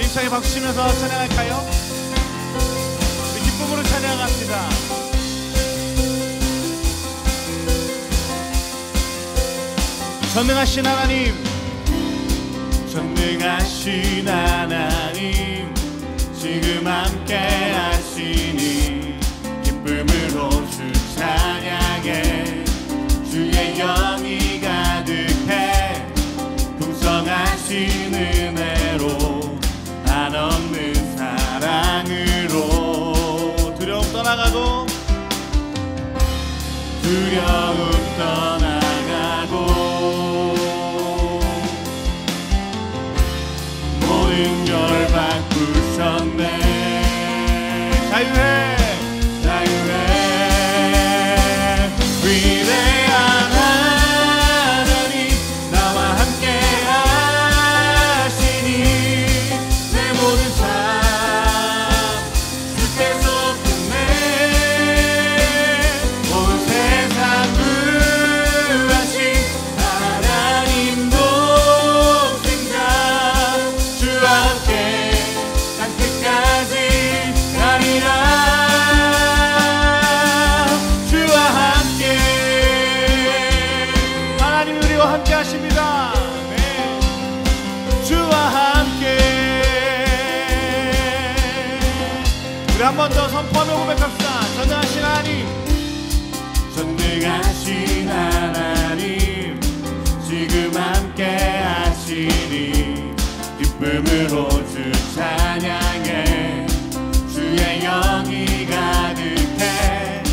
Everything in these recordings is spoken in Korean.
힘차게 박수치면서 찬양할까요? 우리 기쁨으로 찬양합니다. 전능하신 하나님, 전능하신 하나님, 지금 함께 하시니 기쁨으로 주 찬양해. 주의 영이 가득해 풍성하신 은혜로 한없는 사랑으로 두려움 떠나가고 두려움 떠나가고 모든 걸 바꾸셨네. 자유해 자유해. 위대한 하나님 나와 함께 하시니 내 모든 삶 주께서 끝내. 온 세상 구하신 하나님 독생자 주와 함께 땅 끝까지 가리라. 주와 함께 하나님이 우리와 함께 하십니다. 네. 주와 함께. 우리 한 번 더 선포하며 고백합시다. 전능하신 하나님, 전능하신 하나님, 지금 함께 하시니 기쁨으로 주 찬양해. 주의 영이 가득해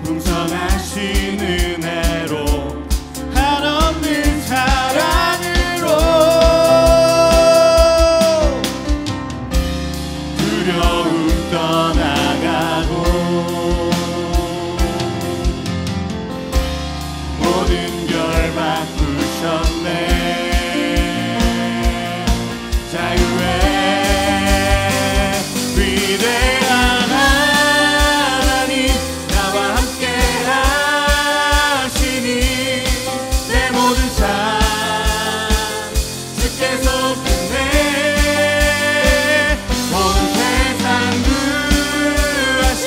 풍성하신 은혜로 한없는 사랑으로 두려움 떠나가고 모든 걸 바꾸셨네. 자유해. 위대한 하나님 나와 함께 하시니 내 모든 삶 주께서 끝내. 온 세상 구하신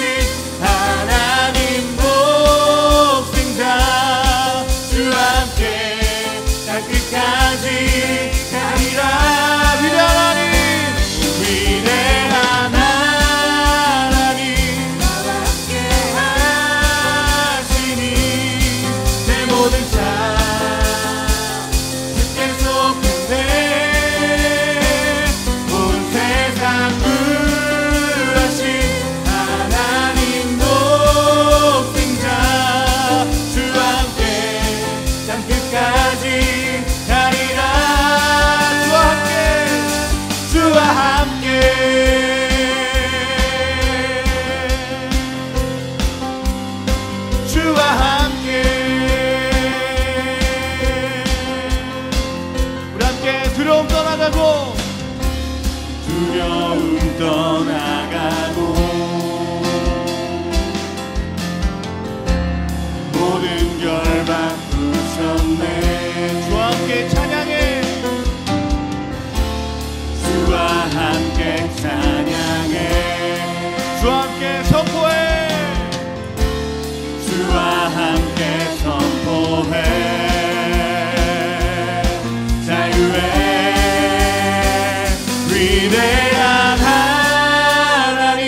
하나님 독생자 주와 함께 땅 끝까지 가리라. 위대한 하나님, 위대한 하나님 나와 함께 하시니 내 모든 삶 주께서 끝내. 온 세상 구하신 하나님 독생자 주와 함께 땅 끝까지 가리라. 주와 함께 주와 함께 우리 함께 두려움 떠나가고 두려움 떠나가고 모든 걸 바꾸셨네. 주와 함께 찬양해. 주와 함께 찬양해. 주와 함께 선포해. 주와 함께 선포해. 자유해. 위대한 하나님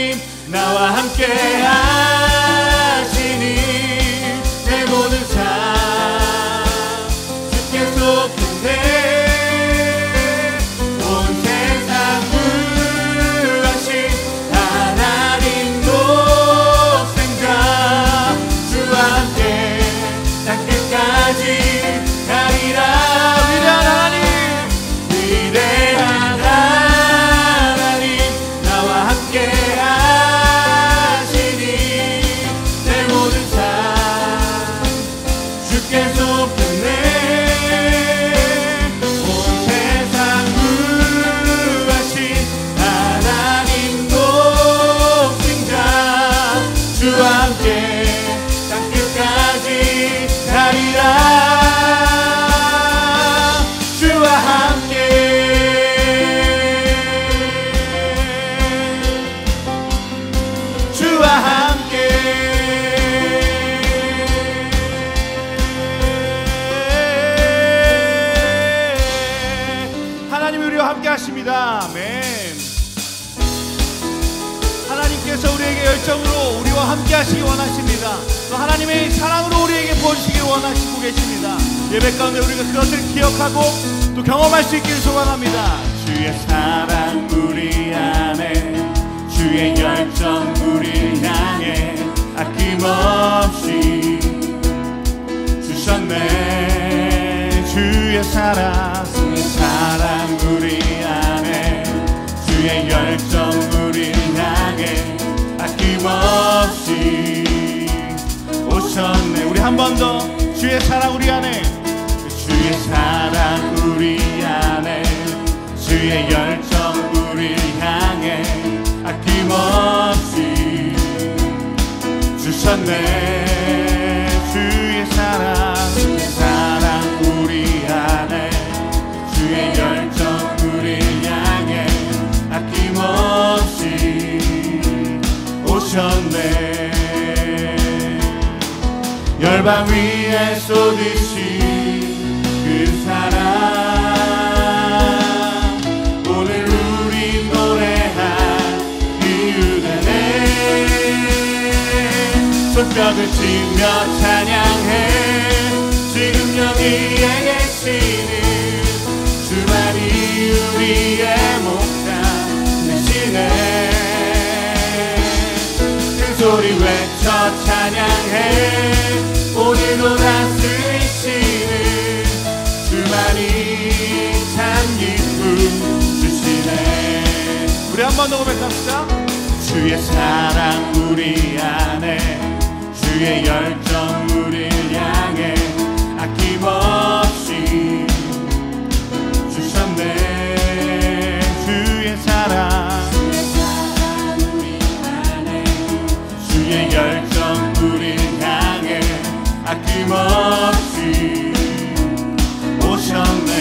하십니다. 아멘. 하나님께서 우리에게 열정으로 우리와 함께 하시기 원하십니다. 또 하나님의 사랑으로 우리에게 부어주시길 원하시고 계십니다. 예배 가운데 우리가 그것을 기억하고 또 경험할 수 있기를 소망합니다. 주의 사랑 우리 안에, 주의 열정 우리 향해 아낌없이 주셨네. 주의 사랑 우리 안에, 주의 열정 우리 향해 아낌없이 오셨네. 우리 한 번 더. 주의 사랑 우리 안에, 주의 사랑 우리 안에, 주의 열정 우리 향해 아낌없이 주셨네. 주의 사랑 우리 안에, 주의 열정 우리 향해 아낌없이 오셨네. 열방 위에 쏟으신 그 사랑, 오늘 우리 노래할 이유 되네. 손뼉을 치며 찬양해. 지금 여기에 계시는 주만이 우리의 목자 되시네. 큰 소리 외쳐 찬양해. 오늘도 다스리시는 주만이 참 기쁨 주시네. 우리 한 번 더 고백합시다. 주의 사랑 우리 안에, 주의 열정 우리 향해 아낌없이 주셨네. 주의 사랑 우리 안에, 주의 열정 우리 향해 아낌없이 오셨네.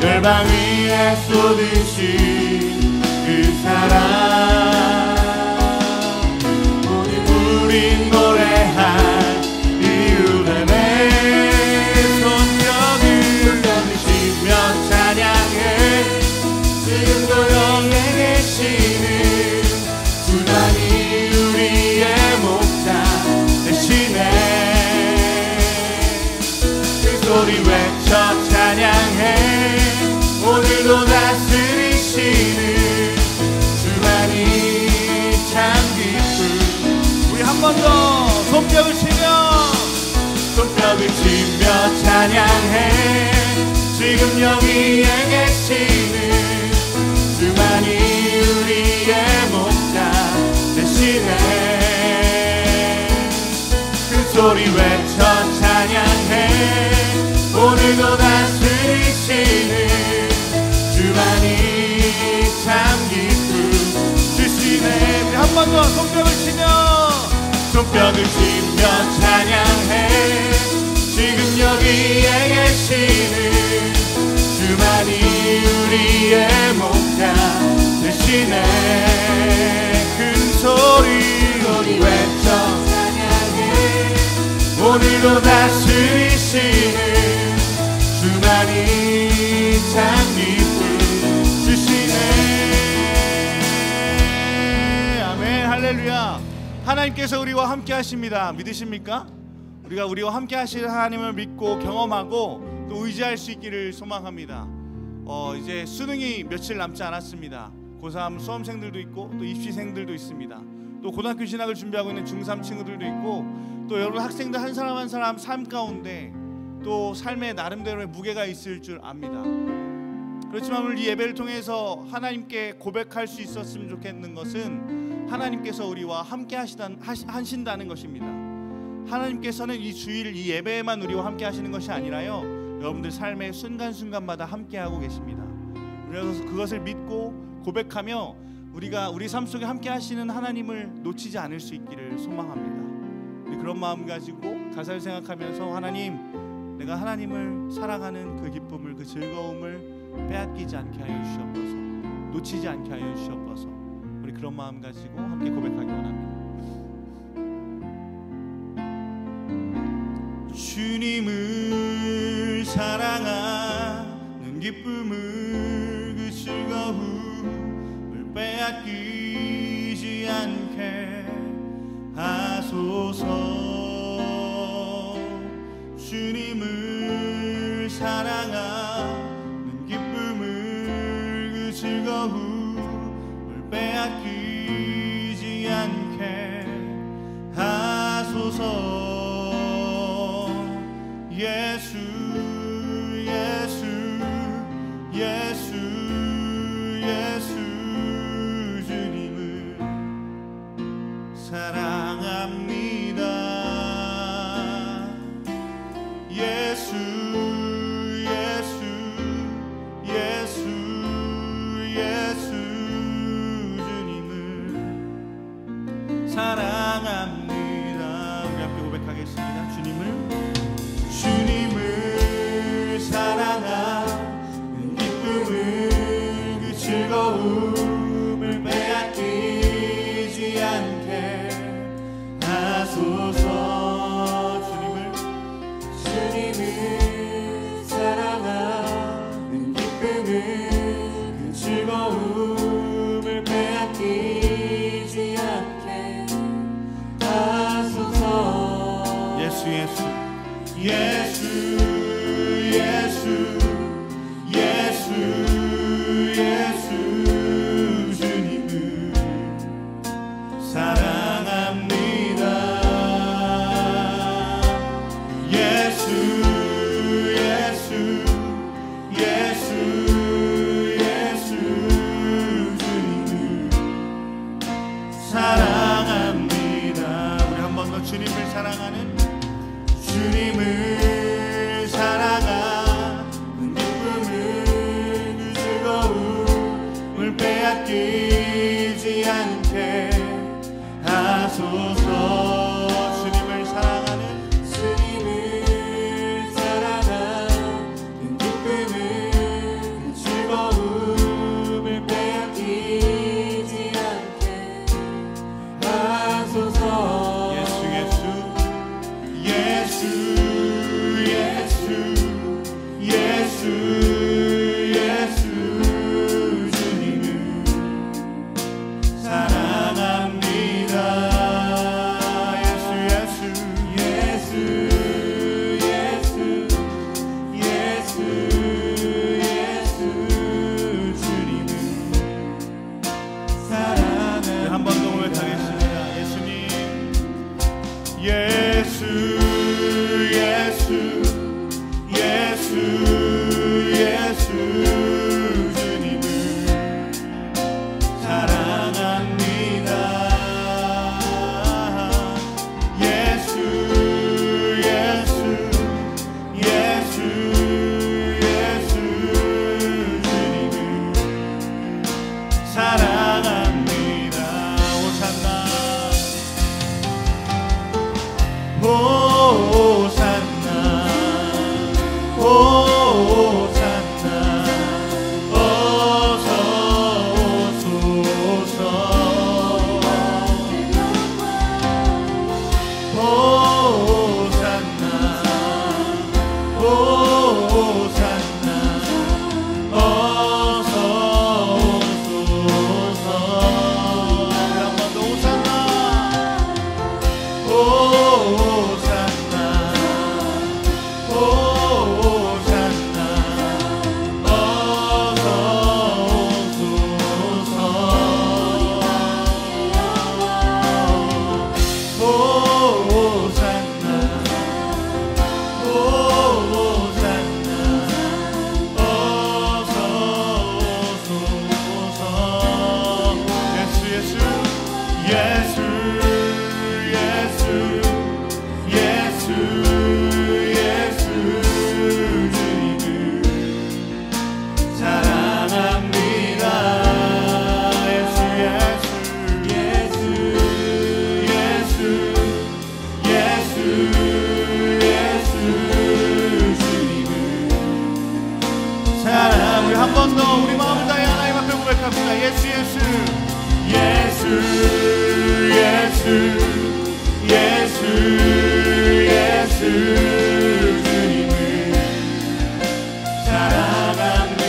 열방 위에 쏟으신 그 사랑, 오늘 우리 노래할 이유 되네. 손뼉을 치며 찬양해. 지금도 여기에 계시는 주만이 우리의 목자 되시네. 그 소리 외쳐 찬양해. 오늘도 다스리시는 주만이 참 기쁨. 우리 한 번 더 손뼉을 치며 찬양해. 지금 여기에 계시는 주만이 우리의 목자 되시네. 그 소리 외쳐 찬양해. 오늘도 다스리시는 주만이 참 기쁨 주시네. 우리 한 번 더 손뼉을 치며 찬양해. 지금 여기에 계시는 주만이 우리의 목자 되시네. 큰 소리 외쳐 찬양해. 오늘도 다스리시는 주만이 참 기쁨 주시네. 아멘. 할렐루야. 하나님께서 우리와 함께 하십니다. 믿으십니까? 우리와 함께 하실 하나님을 믿고 경험하고 또 의지할 수 있기를 소망합니다. 이제 수능이 며칠 남지 않았습니다. 고3 수험생들도 있고 또 입시생들도 있습니다. 또 고등학교 진학을 준비하고 있는 중3 친구들도 있고, 또 여러분 학생들 한 사람 한 사람 삶 가운데 또 삶의 나름대로의 무게가 있을 줄 압니다. 그렇지만 오늘 이 예배를 통해서 하나님께 고백할 수 있었으면 좋겠는 것은 하나님께서 우리와 함께 하신다는 것입니다. 하나님께서는 이 주일 이 예배에만 우리와 함께 하시는 것이 아니라요, 여러분들 삶의 순간순간마다 함께 하고 계십니다. 그래서 그것을 믿고 고백하며 우리가 우리 삶 속에 함께 하시는 하나님을 놓치지 않을 수 있기를 소망합니다. 우리 그런 마음 가지고 가사를 생각하면서 하나님, 내가 하나님을 사랑하는 그 기쁨을, 그 즐거움을 빼앗기지 않게 하여 주시옵소서, 놓치지 않게 하여 주시옵소서. 우리 그런 마음 가지고 함께 고백하기 원합니다. 주님을 사랑하는 기쁨을 그 즐거움을 빼앗기지 않게 하소서. 주님을 사랑하는 기쁨을 그 즐거움을 빼앗기지 않게 하소서. 예수 예수 예수 예수 주님을 사랑합니다. 예수 예수 예수 예수 주님을 사랑합니다. 우리 함께 고백하겠습니다. 주님을 사랑하는 기쁨을 그 즐거움을 빼앗기지 않게 하소서. 주님을 사랑하는 기쁨을 그 즐거움을 빼앗기지 않게 하소서. 예수 예수 예수 예수 예수 예수 주님을 사랑합니다. 예수 예수 예수 예수 주님을 사랑합니다. 우리 한 번 더 주님을 사랑하는 주님을 사랑하는 기쁨을 그 즐거움을 빼앗기지 않게 하소서. 주님을 사랑하는 기쁨을 그 즐거움을 빼앗기지 않게 하소서. 예수 예수 예수 예수 예수 예수 주님을 사랑합니다. 예수 예수 예수 예수 예수 예수 주님을 사랑합니다. 한 번 더 고백하겠습니다. 예수님 예수 예수 예수 예수 주님을 사랑합니다. 예수 예수 예수 예수 주님을 사랑합니다. 오산나 호산나 호산나 어서 오소서. 호산나 호산나 어서 오소서. 한 번 더 호산나 호산나 호산나 어서 오소서. 호산나 호산나 어서 오소서. 예수 예수 예수 예수 예수 예수 주님을 사랑합니다. 예수 예수 예수 예수 예수 예수 주님을 사랑. 우리 한 번 더 우리 마음 다해 하나님 앞에 고백합니다. 예수 예수 예수 예수 예수 예수 주님을 사랑합니다.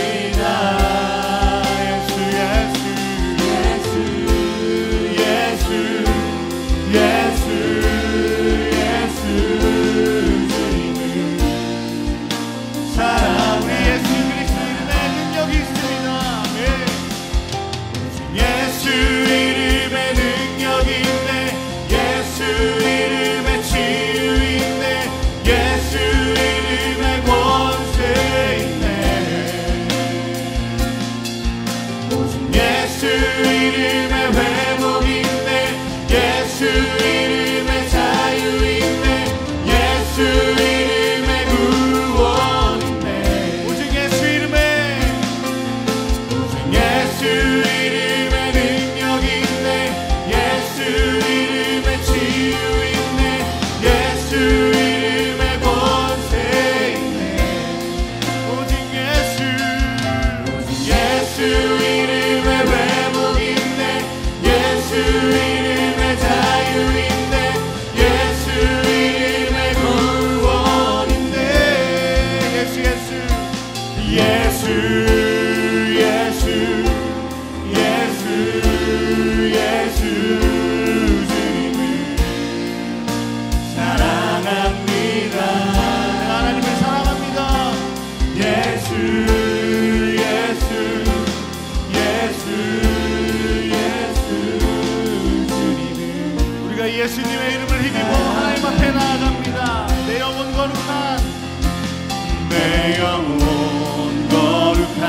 영혼 거룩한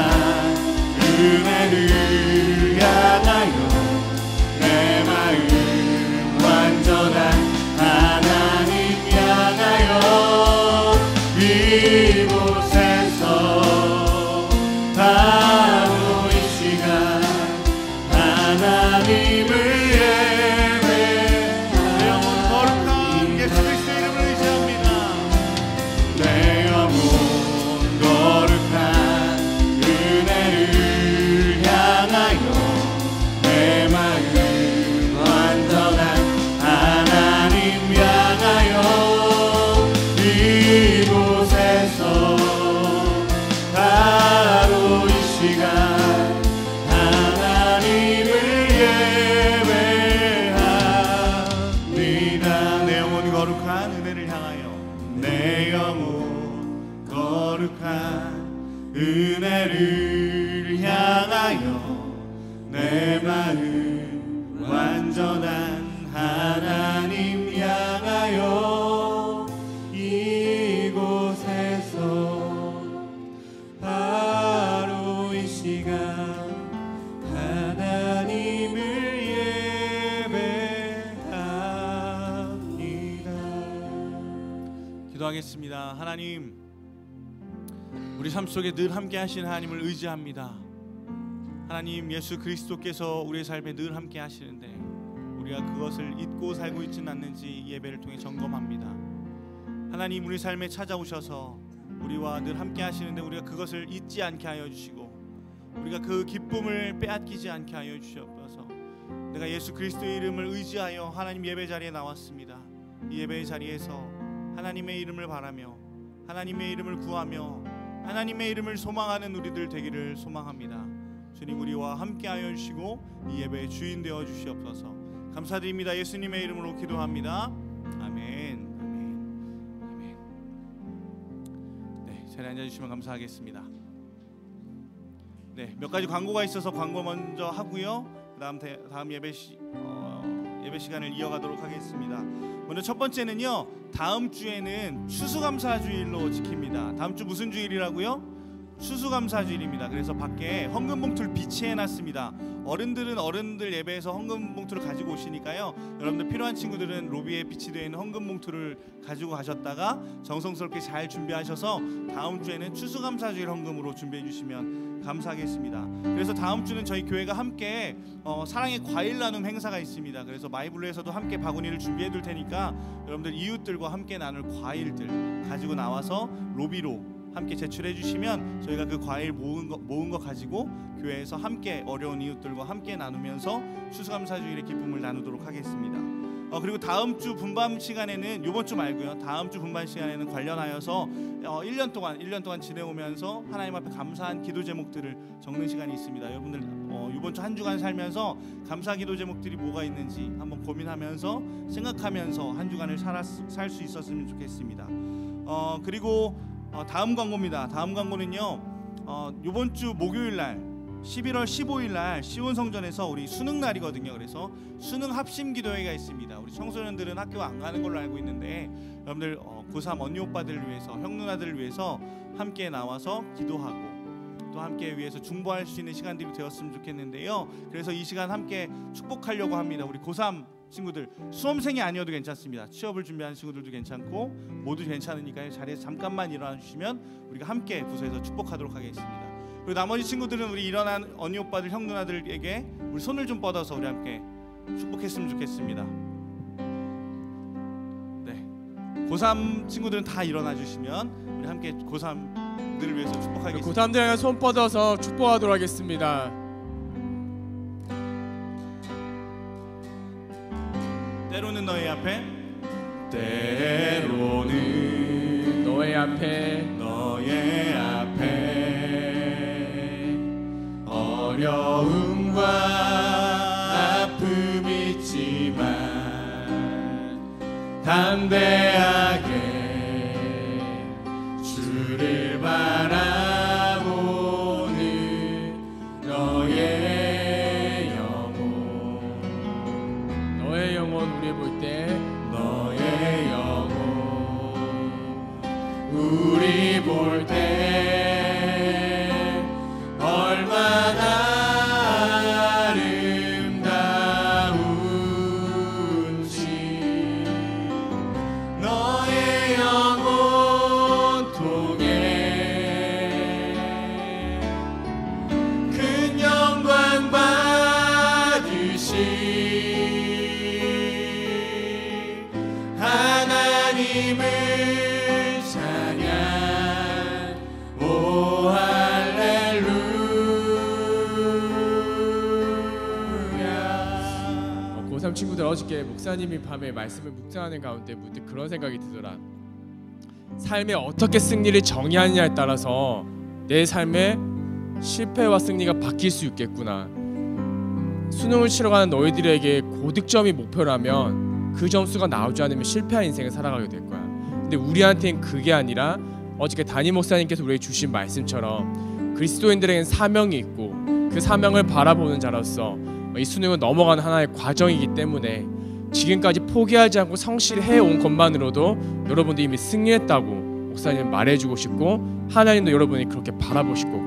은혜를 향하여 내 마음 완전한 하나님 향하여 이곳에서 바로 이 시간 하나님을 예배하여 내 영혼 거룩한 예수 그리스도의 이름을 의지합니다. 내 영혼 거룩한 은혜를 향하여 내 마음 완전한 하나님 향하여 이곳에서 바로 이 시간 하나님을 예배합니다. 내 영혼 거룩한 은혜를 향하여 내 영혼 거룩한 은혜를 향하여 내 마음 완전한 하나님 향하여 이곳에서 바로 이 시간 하나님을 예배합니다. 기도하겠습니다. 하나님, 우리 삶 속에 늘 함께 하시는 하나님을 의지합니다. 하나님, 예수 그리스도께서 우리의 삶에 늘 함께 하시는데 우리가 그것을 잊고 살고 있지는 않는지 예배를 통해 점검합니다. 하나님, 우리 삶에 찾아오셔서 우리와 늘 함께 하시는데 우리가 그것을 잊지 않게 하여 주시고 우리가 그 기쁨을 빼앗기지 않게 하여 주시옵소서. 내가 예수 그리스도의 이름을 의지하여 하나님 예배 자리에 나왔습니다. 이 예배 자리에서 하나님의 이름을 바라며 하나님의 이름을 구하며 하나님의 이름을 소망하는 우리들 되기를 소망합니다. 주님, 우리와 함께하여 주시고 이 예배의 주인 되어 주시옵소서. 감사드립니다. 예수님의 이름으로 기도합니다. 아멘. 아멘. 아멘. 네, 자리에 앉아주시면 감사하겠습니다. 네, 몇 가지 광고가 있어서 광고 먼저 하고요. 다음 예배 시간을 이어가도록 하겠습니다. 먼저 첫 번째는요, 다음 주에는 추수감사주일로 지킵니다. 다음 주 무슨 주일이라고요? 추수감사주일입니다. 그래서 밖에 헌금봉투를 비치해놨습니다. 어른들은 어른들 예배에서 헌금봉투를 가지고 오시니까요, 여러분들 필요한 친구들은 로비에 비치되어 있는 헌금봉투를 가지고 가셨다가 정성스럽게 잘 준비하셔서 다음 주에는 추수감사주일 헌금으로 준비해 주시면 감사하겠습니다. 그래서 다음 주는 저희 교회가 함께 사랑의 과일 나눔 행사가 있습니다. 그래서 마이블루에서도 함께 바구니를 준비해 둘 테니까 여러분들 이웃들과 함께 나눌 과일들 가지고 나와서 로비로 함께 제출해 주시면 저희가 그 과일 모은 거 가지고 교회에서 함께 어려운 이웃들과 함께 나누면서 추수감사주일의 기쁨을 나누도록 하겠습니다. 그리고 다음 주 분반 시간에는, 요번 주 말고요, 다음 주 분반 시간에는 관련하여서 1년 동안 지내오면서 하나님 앞에 감사한 기도 제목들을 적는 시간이 있습니다. 여러분들 이번 주 한 주간 살면서 감사 기도 제목들이 뭐가 있는지 한번 고민하면서 생각하면서 한 주간을 살 수 있었으면 좋겠습니다. 그리고 다음 광고입니다. 다음 광고는요, 이번 주 목요일 날 11월 15일 날 시온성전에서 우리 수능 날이거든요. 그래서 수능 합심 기도회가 있습니다. 우리 청소년들은 학교 안 가는 걸로 알고 있는데 여러분들 고3 언니 오빠들을 위해서, 형 누나들을 위해서 함께 나와서 기도하고 또 함께 위해서 중보할 수 있는 시간들이 되었으면 좋겠는데요. 그래서 이 시간 함께 축복하려고 합니다. 우리 고3 친구들, 수험생이 아니어도 괜찮습니다. 취업을 준비하는 친구들도 괜찮고 모두 괜찮으니까요. 자리에서 잠깐만 일어나 주시면 우리가 함께 부서에서 축복하도록 하겠습니다. 그리고 나머지 친구들은 우리 일어난 언니 오빠들, 형 누나들에게 우리 손을 좀 뻗어서 우리 함께 축복했으면 좋겠습니다. 네, 고3 친구들은 다 일어나 주시면 우리 함께 고3들을 위해서 축복하겠습니다. 고3들에게 손 뻗어서 축복하도록 하겠습니다. 때로는 너의 앞에, 때로는 너의 앞에 어려움과 아픔이 있지만 담대하게 주를 바라보는 너의 영혼 우리 볼 때 너의 영혼 우리 하나님을 찬양. 오 할렐루야. 고3 친구들, 어저께 목사님이 밤에 말씀을 묵상하는 가운데 문득 그런 생각이 들더라. 삶에 어떻게 승리를 정의하느냐에 따라서 내 삶의 실패와 승리가 바뀔 수 있겠구나. 수능을 치러 가는 너희들에게 고득점이 목표라면 그 점수가 나오지 않으면 실패한 인생을 살아가게 될 거야. 근데 우리한테는 그게 아니라 어저께 담임 목사님께서 우리에게 주신 말씀처럼 그리스도인들에게는 사명이 있고 그 사명을 바라보는 자로서 이 수능은 넘어가는 하나의 과정이기 때문에 지금까지 포기하지 않고 성실히 해온 것만으로도 여러분들이 이미 승리했다고 목사님 말해주고 싶고, 하나님도 여러분이 그렇게 바라보실 거고,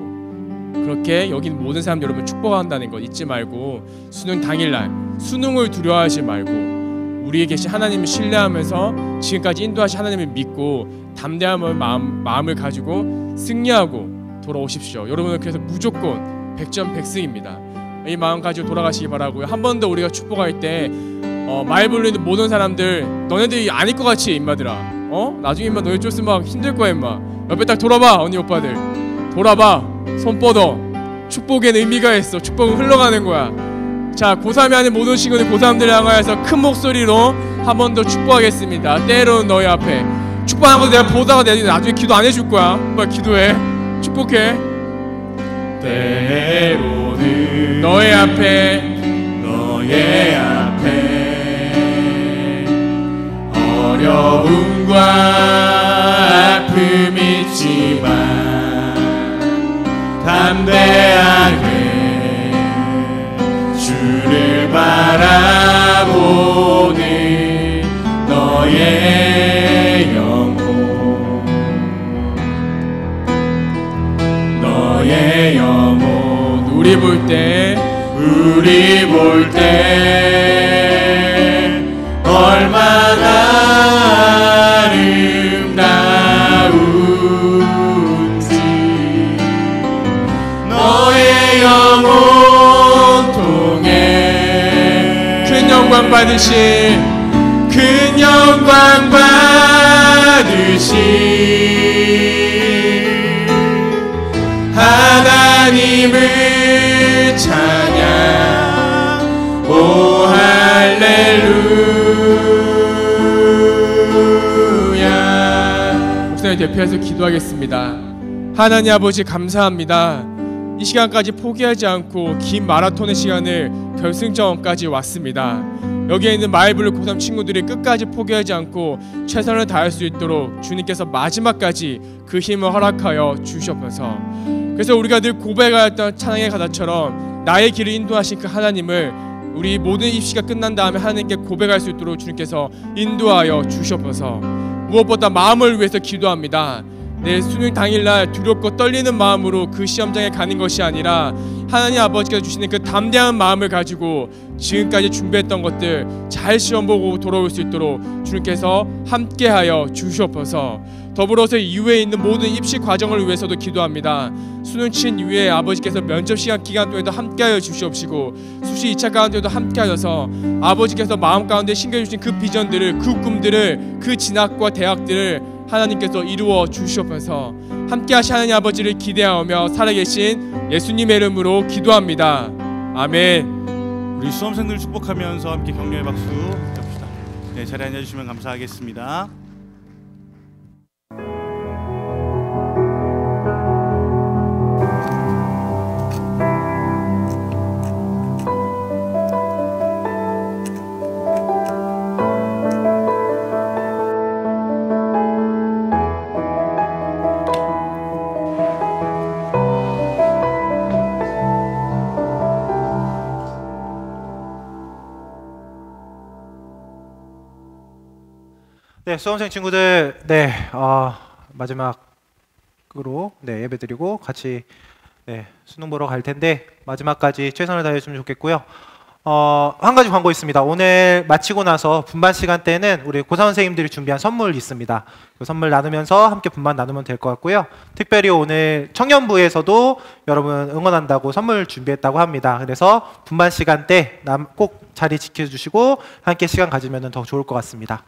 그렇게 여기 모든 사람 여러분 축복한다는 거 잊지 말고, 수능 당일날 수능을 두려워하지 말고 우리에 계신 하나님을 신뢰하면서 지금까지 인도하신 하나님을 믿고 담대한 마음을 가지고 승리하고 돌아오십시오. 여러분은 그래서 무조건 100점 100승입니다. 이 마음 가지고 돌아가시기 바라고요. 한 번 더 우리가 축복할 때 말 불리는 모든 사람들, 너네들이 아닐 것 같이 임마들아, 나중에 임마 너희 쫓으면 힘들 거야. 임마 옆에 딱 돌아봐. 언니 오빠들 돌아봐. 손 뻗어. 축복에는 의미가 있어. 축복은 흘러가는 거야. 자, 고3이 하는 모든 친구들, 고3들을 향하여서 큰 목소리로 한 번 더 축복하겠습니다. 때로는 너희 앞에 축복하는 거 내가 보다가 내가 나중에 기도 안 해줄 거야. 빨리 기도해. 축복해. 때로는 너의 앞에 어려움과 아픔이 있지만 담대하게 주를 바라보는 너의 영혼 우리 볼 때 얼마나 아름다운지 너의 영혼 통해 큰 영광 받으신 하나님을 찬양. 오 할렐루야. 목사님 대표해서 기도하겠습니다. 하나님 아버지, 감사합니다. 이 시간까지 포기하지 않고 긴 마라톤의 시간을 결승점까지 왔습니다. 여기에 있는 마이블 고3 친구들이 끝까지 포기하지 않고 최선을 다할 수 있도록 주님께서 마지막까지 그 힘을 허락하여 주시옵소서. 그래서 우리가 늘 고백하였던 찬양의 가사처럼 나의 길을 인도하신 그 하나님을 우리 모든 입시가 끝난 다음에 하나님께 고백할 수 있도록 주님께서 인도하여 주시옵소서. 무엇보다 마음을 위해서 기도합니다. 내 수능 당일날 두렵고 떨리는 마음으로 그 시험장에 가는 것이 아니라 하나님 아버지께서 주시는 그 담대한 마음을 가지고 지금까지 준비했던 것들 잘 시험 보고 돌아올 수 있도록 주님께서 함께하여 주시옵소서. 더불어서 이후에 있는 모든 입시 과정을 위해서도 기도합니다. 수능 친 이후에 아버지께서 면접 시간 기간 동에도 함께하여 주시옵시고 수시 2차 가운데도 함께하셔서 아버지께서 마음 가운데 심겨주신 그 비전들을, 그 꿈들을, 그 진학과 대학들을 하나님께서 이루어 주시옵소서. 함께하신 하나님 아버지를 기대하며 살아계신 예수님의 이름으로 기도합니다. 아멘. 우리 수험생들 축복하면서 함께 격려의 박수 해봅시다. 네, 자리에 앉아주시면 감사하겠습니다. 네, 수험생 친구들, 마지막으로 예배드리고 같이 수능 보러 갈 텐데 마지막까지 최선을 다했으면 좋겠고요. 한 가지 광고 있습니다. 오늘 마치고 나서 분반 시간 때는 우리 고사 선생님들이 준비한 선물 있습니다. 그 선물 나누면서 함께 분반 나누면 될 것 같고요. 특별히 오늘 청년부에서도 여러분 응원한다고 선물 준비했다고 합니다. 그래서 분반 시간 때 꼭 자리 지켜주시고 함께 시간 가지면 더 좋을 것 같습니다.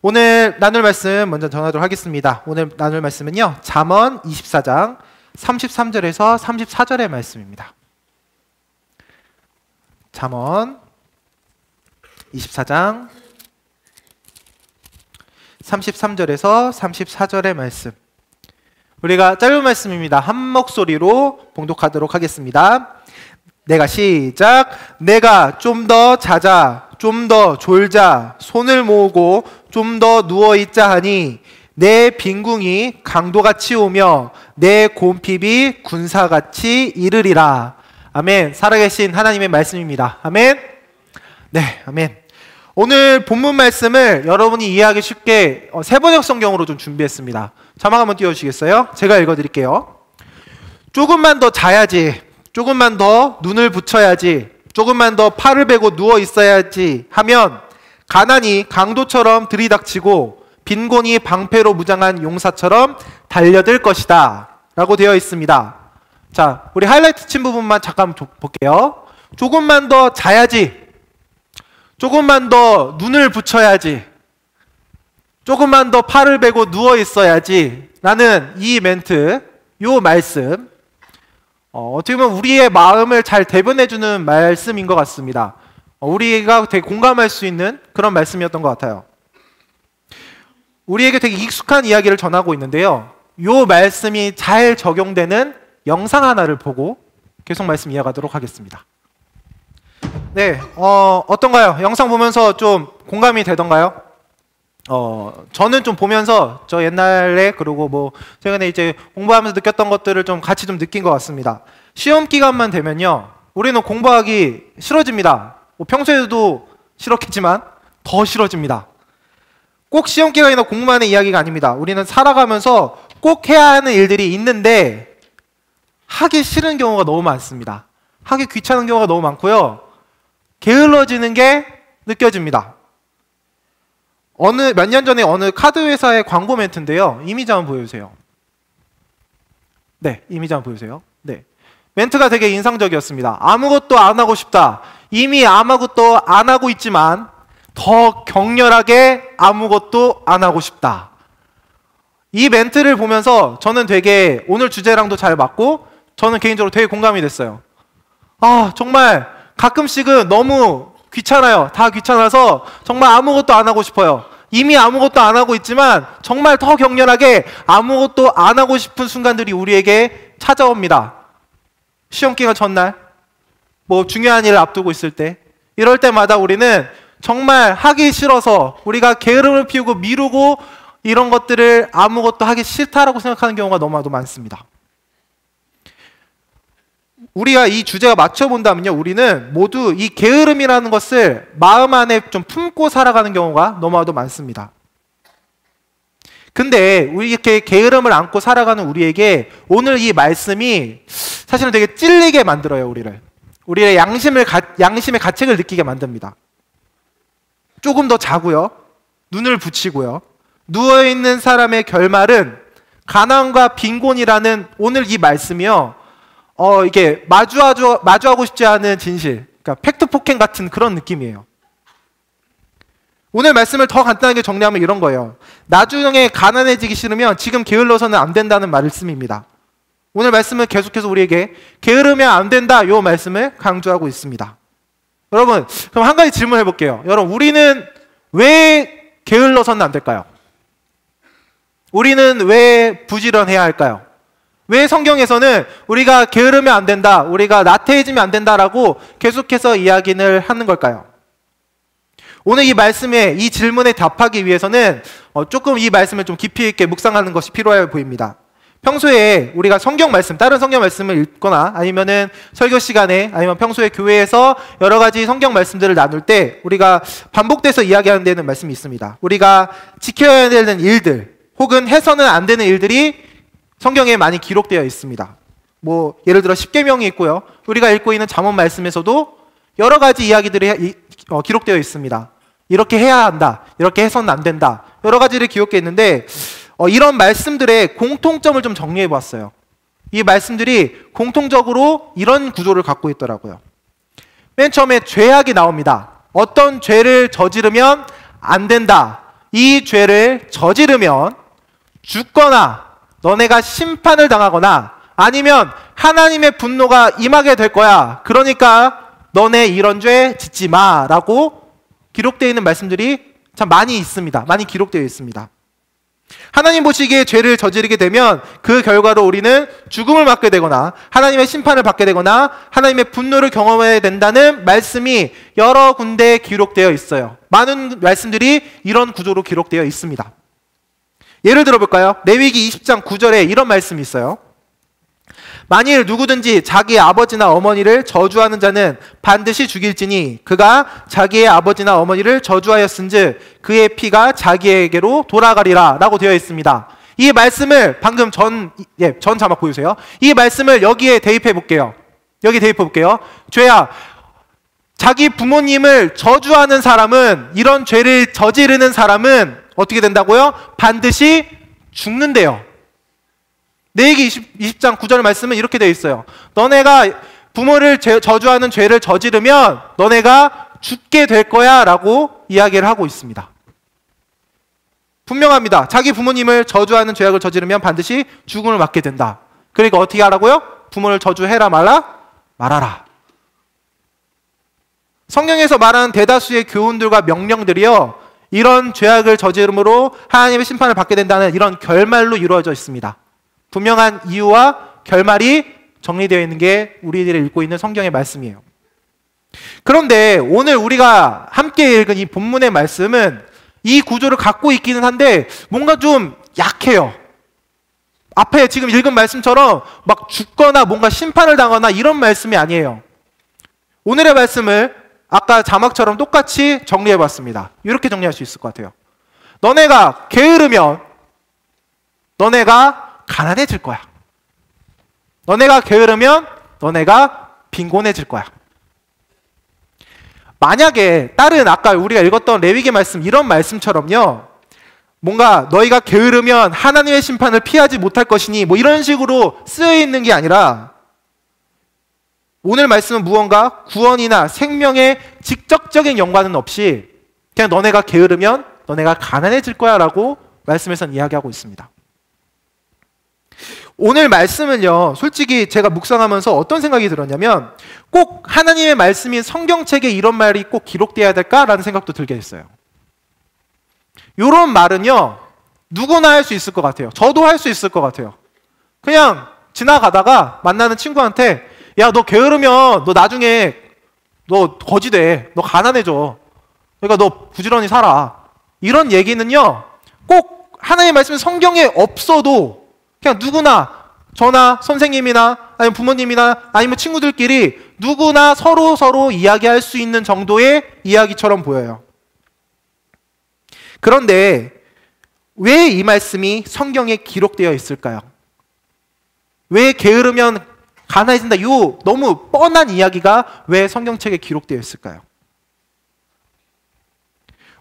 오늘 나눌 말씀 먼저 전하도록 하겠습니다. 오늘 나눌 말씀은요, 잠언 24장 33절에서 34절의 말씀입니다. 잠언 24장 33절에서 34절의 말씀. 우리가 짧은 말씀입니다. 한 목소리로 봉독하도록 하겠습니다. 내가 시작. 내가 좀 더 자자, 좀 더 졸자, 손을 모으고 좀 더 누워있자 하니 내 빈궁이 강도같이 오며 내 곰핍이 군사같이 이르리라. 아멘. 살아계신 하나님의 말씀입니다. 아멘. 네, 아멘. 오늘 본문 말씀을 여러분이 이해하기 쉽게 세번역 성경으로 좀 준비했습니다. 자막 한번 띄워주시겠어요? 제가 읽어드릴게요. 조금만 더 자야지, 조금만 더 눈을 붙여야지, 조금만 더 팔을 베고 누워 있어야지 하면 가난이 강도처럼 들이닥치고 빈곤이 방패로 무장한 용사처럼 달려들 것이다 라고 되어 있습니다. 자, 우리 하이라이트 친 부분만 잠깐 볼게요. 조금만 더 자야지, 조금만 더 눈을 붙여야지, 조금만 더 팔을 베고 누워 있어야지 라는 이 멘트, 요 말씀, 어떻게 보면 우리의 마음을 잘 대변해주는 말씀인 것 같습니다. 우리가 되게 공감할 수 있는 그런 말씀이었던 것 같아요. 우리에게 되게 익숙한 이야기를 전하고 있는데요, 요 말씀이 잘 적용되는 영상 하나를 보고 계속 말씀 이어가도록 하겠습니다. 네, 어떤가요? 영상 보면서 좀 공감이 되던가요? 저는 좀 보면서 저 옛날에 그리고 뭐 최근에 이제 공부하면서 느꼈던 것들을 좀 같이 좀 느낀 것 같습니다. 시험 기간만 되면요, 우리는 공부하기 싫어집니다. 뭐 평소에도 싫었겠지만 더 싫어집니다. 꼭 시험 기간이나 공부만의 이야기가 아닙니다. 우리는 살아가면서 꼭 해야 하는 일들이 있는데 하기 싫은 경우가 너무 많습니다. 하기 귀찮은 경우가 너무 많고요, 게을러지는 게 느껴집니다. 몇 년 전에 어느 카드 회사의 광고 멘트인데요, 이미지 한번 보여주세요. 네, 이미지 한번 보여주세요. 네, 멘트가 되게 인상적이었습니다. 아무것도 안 하고 싶다. 이미 아무것도 안 하고 있지만 더 격렬하게 아무것도 안 하고 싶다. 이 멘트를 보면서 저는 되게 오늘 주제랑도 잘 맞고 저는 개인적으로 되게 공감이 됐어요. 아, 정말 가끔씩은 너무 귀찮아요. 다 귀찮아서 정말 아무것도 안 하고 싶어요. 이미 아무것도 안 하고 있지만 정말 더 격렬하게 아무것도 안 하고 싶은 순간들이 우리에게 찾아옵니다. 시험 기간 전날, 뭐 중요한 일을 앞두고 있을 때, 이럴 때마다 우리는 정말 하기 싫어서 우리가 게으름을 피우고 미루고 이런 것들을 아무것도 하기 싫다라고 생각하는 경우가 너무나도 많습니다. 우리가 이 주제가 맞춰본다면요, 우리는 모두 이 게으름이라는 것을 마음 안에 좀 품고 살아가는 경우가 너무나도 많습니다. 근데 우리 이렇게 게으름을 안고 살아가는 우리에게 오늘 이 말씀이 사실은 되게 찔리게 만들어요. 우리의 양심의 가책을 느끼게 만듭니다. 조금 더 자고요, 눈을 붙이고요, 누워있는 사람의 결말은 가난과 빈곤이라는 오늘 이 말씀이요, 이게 마주하고 싶지 않은 진실, 그러니까 팩트 폭행 같은 그런 느낌이에요. 오늘 말씀을 더 간단하게 정리하면 이런 거예요. 나중에 가난해지기 싫으면 지금 게을러서는 안 된다는 말씀입니다. 오늘 말씀은 계속해서 우리에게 게으르면 안 된다, 이 말씀을 강조하고 있습니다. 여러분, 그럼 한 가지 질문해 볼게요. 여러분, 우리는 왜 게을러서는 안 될까요? 우리는 왜 부지런해야 할까요? 왜 성경에서는 우리가 게으르면 안 된다, 우리가 나태해지면 안 된다라고 계속해서 이야기를 하는 걸까요? 오늘 이 말씀에, 이 질문에 답하기 위해서는 조금 이 말씀을 좀 깊이 있게 묵상하는 것이 필요해 보입니다. 평소에 우리가 성경 말씀, 다른 성경 말씀을 읽거나 아니면은 설교 시간에 아니면 평소에 교회에서 여러 가지 성경 말씀들을 나눌 때 우리가 반복돼서 이야기하는 데는 말씀이 있습니다. 우리가 지켜야 되는 일들 혹은 해서는 안 되는 일들이 성경에 많이 기록되어 있습니다. 뭐 예를 들어 십계명이 있고요, 우리가 읽고 있는 잠언 말씀에서도 여러 가지 이야기들이 기록되어 있습니다. 이렇게 해야 한다, 이렇게 해서는 안 된다, 여러 가지를 기록해 있는데 이런 말씀들의 공통점을 좀 정리해 보았어요. 이 말씀들이 공통적으로 이런 구조를 갖고 있더라고요. 맨 처음에 죄악이 나옵니다. 어떤 죄를 저지르면 안 된다. 이 죄를 저지르면 죽거나 너네가 심판을 당하거나 아니면 하나님의 분노가 임하게 될 거야. 그러니까 너네 이런 죄 짓지 마 라고 기록되어 있는 말씀들이 참 많이 있습니다. 많이 기록되어 있습니다. 하나님 보시기에 죄를 저지르게 되면 그 결과로 우리는 죽음을 맞게 되거나 하나님의 심판을 받게 되거나 하나님의 분노를 경험해야 된다는 말씀이 여러 군데에 기록되어 있어요. 많은 말씀들이 이런 구조로 기록되어 있습니다. 예를 들어볼까요? 레위기 20장 9절에 이런 말씀이 있어요. 만일 누구든지 자기의 아버지나 어머니를 저주하는 자는 반드시 죽일지니 그가 자기의 아버지나 어머니를 저주하였은즉 그의 피가 자기에게로 돌아가리라 라고 되어 있습니다. 이 말씀을 방금 전 자막 보여주세요. 이 말씀을 여기에 대입해 볼게요. 여기 대입해 볼게요. 죄야, 자기 부모님을 저주하는 사람은, 이런 죄를 저지르는 사람은 어떻게 된다고요? 반드시 죽는데요. 레위기 20장 9절 말씀은 이렇게 되어 있어요. 너네가 부모를 저주하는 죄를 저지르면 너네가 죽게 될 거야 라고 이야기를 하고 있습니다. 분명합니다. 자기 부모님을 저주하는 죄악을 저지르면 반드시 죽음을 맞게 된다. 그러니까 어떻게 하라고요? 부모를 저주해라 말아라. 성경에서 말하는 대다수의 교훈들과 명령들이요, 이런 죄악을 저지름으로 하나님의 심판을 받게 된다는 이런 결말로 이루어져 있습니다. 분명한 이유와 결말이 정리되어 있는 게 우리들이 읽고 있는 성경의 말씀이에요. 그런데 오늘 우리가 함께 읽은 이 본문의 말씀은 이 구조를 갖고 있기는 한데 뭔가 좀 약해요. 앞에 지금 읽은 말씀처럼 막 죽거나 뭔가 심판을 당하거나 이런 말씀이 아니에요. 오늘의 말씀을 아까 자막처럼 똑같이 정리해봤습니다. 이렇게 정리할 수 있을 것 같아요. 너네가 게으르면 너네가 가난해질 거야. 너네가 게으르면 너네가 빈곤해질 거야. 만약에 다른 아까 우리가 읽었던 레위기 말씀, 이런 말씀처럼요, 뭔가 너희가 게으르면 하나님의 심판을 피하지 못할 것이니 뭐 이런 식으로 쓰여 있는 게 아니라 오늘 말씀은 무언가 구원이나 생명의 직접적인 연관은 없이 그냥 너네가 게으르면 너네가 가난해질 거야 라고 말씀에서는 이야기하고 있습니다. 오늘 말씀은요, 솔직히 제가 묵상하면서 어떤 생각이 들었냐면 꼭 하나님의 말씀인 성경책에 이런 말이 꼭 기록되어야 될까라는 생각도 들게 됐어요. 이런 말은요, 누구나 할 수 있을 것 같아요. 저도 할 수 있을 것 같아요. 그냥 지나가다가 만나는 친구한테 야, 너 게으르면 너 나중에 너 거지 돼. 너 가난해져. 그러니까 너 부지런히 살아. 이런 얘기는요, 꼭 하나님의 말씀 성경에 없어도 그냥 누구나, 저나 선생님이나 아니면 부모님이나 아니면 친구들끼리 누구나 서로 이야기할 수 있는 정도의 이야기처럼 보여요. 그런데 왜 이 말씀이 성경에 기록되어 있을까요? 왜 게으르면 가난해진다, 이 너무 뻔한 이야기가 왜 성경책에 기록되어 있을까요?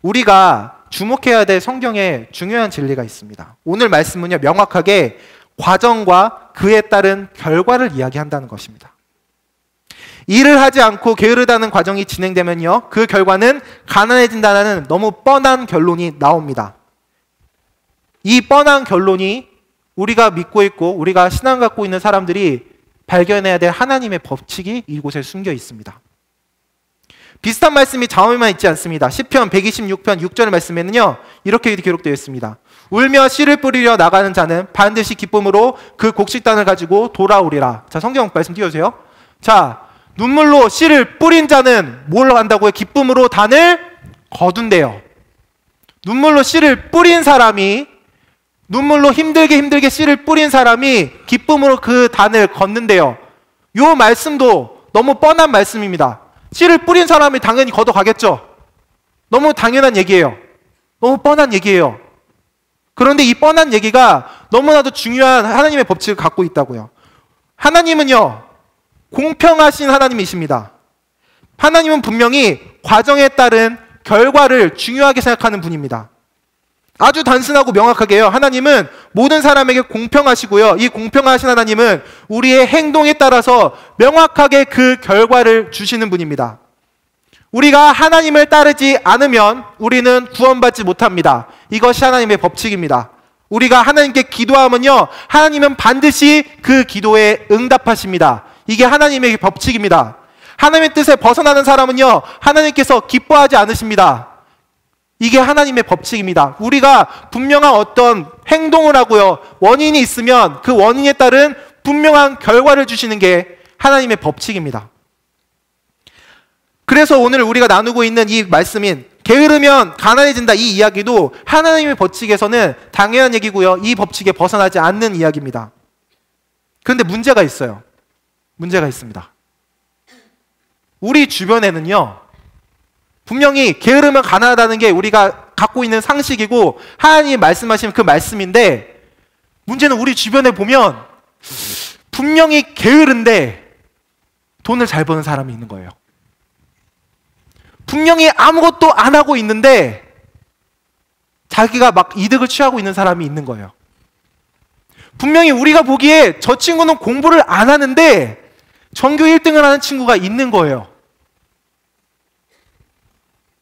우리가 주목해야 될 성경에 중요한 진리가 있습니다. 오늘 말씀은요, 명확하게 과정과 그에 따른 결과를 이야기한다는 것입니다. 일을 하지 않고 게으르다는 과정이 진행되면요, 그 결과는 가난해진다는 너무 뻔한 결론이 나옵니다. 이 뻔한 결론이 우리가 믿고 있고 우리가 신앙 갖고 있는 사람들이 발견해야 될 하나님의 법칙이 이곳에 숨겨 있습니다. 비슷한 말씀이 자언에만 있지 않습니다. 시편 126편 6절 말씀에는요, 이렇게 기록되어 있습니다. 울며 씨를 뿌리려 나가는 자는 반드시 기쁨으로 그 곡식단을 가지고 돌아오리라. 자, 성경 말씀 띄워주세요. 자, 눈물로 씨를 뿌린 자는 뭘 한다고요? 기쁨으로 단을 거둔대요. 눈물로 씨를 뿌린 사람이, 눈물로 힘들게 씨를 뿌린 사람이 기쁨으로 그 단을 걷는데요. 요 말씀도 너무 뻔한 말씀입니다. 씨를 뿌린 사람이 당연히 걷어가겠죠. 너무 당연한 얘기예요. 너무 뻔한 얘기예요. 그런데 이 뻔한 얘기가 너무나도 중요한 하나님의 법칙을 갖고 있다고요. 하나님은요, 공평하신 하나님이십니다. 하나님은 분명히 과정에 따른 결과를 중요하게 생각하는 분입니다. 아주 단순하고 명확하게요. 하나님은 모든 사람에게 공평하시고요. 이 공평하신 하나님은 우리의 행동에 따라서 명확하게 그 결과를 주시는 분입니다. 우리가 하나님을 따르지 않으면 우리는 구원받지 못합니다. 이것이 하나님의 법칙입니다. 우리가 하나님께 기도하면요, 하나님은 반드시 그 기도에 응답하십니다. 이게 하나님의 법칙입니다. 하나님의 뜻에 벗어나는 사람은요, 하나님께서 기뻐하지 않으십니다. 이게 하나님의 법칙입니다. 우리가 분명한 어떤 행동을 하고요, 원인이 있으면 그 원인에 따른 분명한 결과를 주시는 게 하나님의 법칙입니다. 그래서 오늘 우리가 나누고 있는 이 말씀인 게으르면 가난해진다, 이 이야기도 하나님의 법칙에서는 당연한 얘기고요, 이 법칙에 벗어나지 않는 이야기입니다. 그런데 문제가 있어요. 문제가 있습니다. 우리 주변에는요, 분명히 게으르면 가난하다는 게 우리가 갖고 있는 상식이고 하나님이 말씀하신 그 말씀인데, 문제는 우리 주변에 보면 분명히 게으른데 돈을 잘 버는 사람이 있는 거예요. 분명히 아무것도 안 하고 있는데 자기가 막 이득을 취하고 있는 사람이 있는 거예요. 분명히 우리가 보기에 저 친구는 공부를 안 하는데 전교 1등을 하는 친구가 있는 거예요.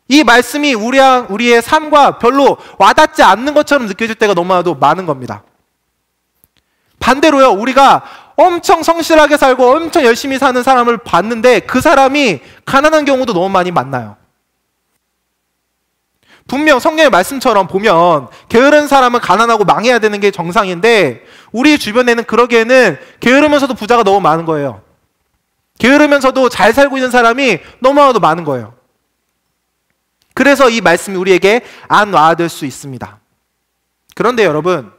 이 말씀이 우리의 삶과 별로 와닿지 않는 것처럼 느껴질 때가 너무나도 많은 겁니다. 반대로요, 우리가 엄청 성실하게 살고 엄청 열심히 사는 사람을 봤는데 그 사람이 가난한 경우도 너무 많이 만나요. 분명 성경의 말씀처럼 보면 게으른 사람은 가난하고 망해야 되는 게 정상인데 우리 주변에는 그러기에는 게으르면서도 부자가 너무 많은 거예요. 게으르면서도 잘 살고 있는 사람이 너무나도 많은 거예요. 그래서 이 말씀이 우리에게 안 와닿을 수 있습니다. 그런데 여러분,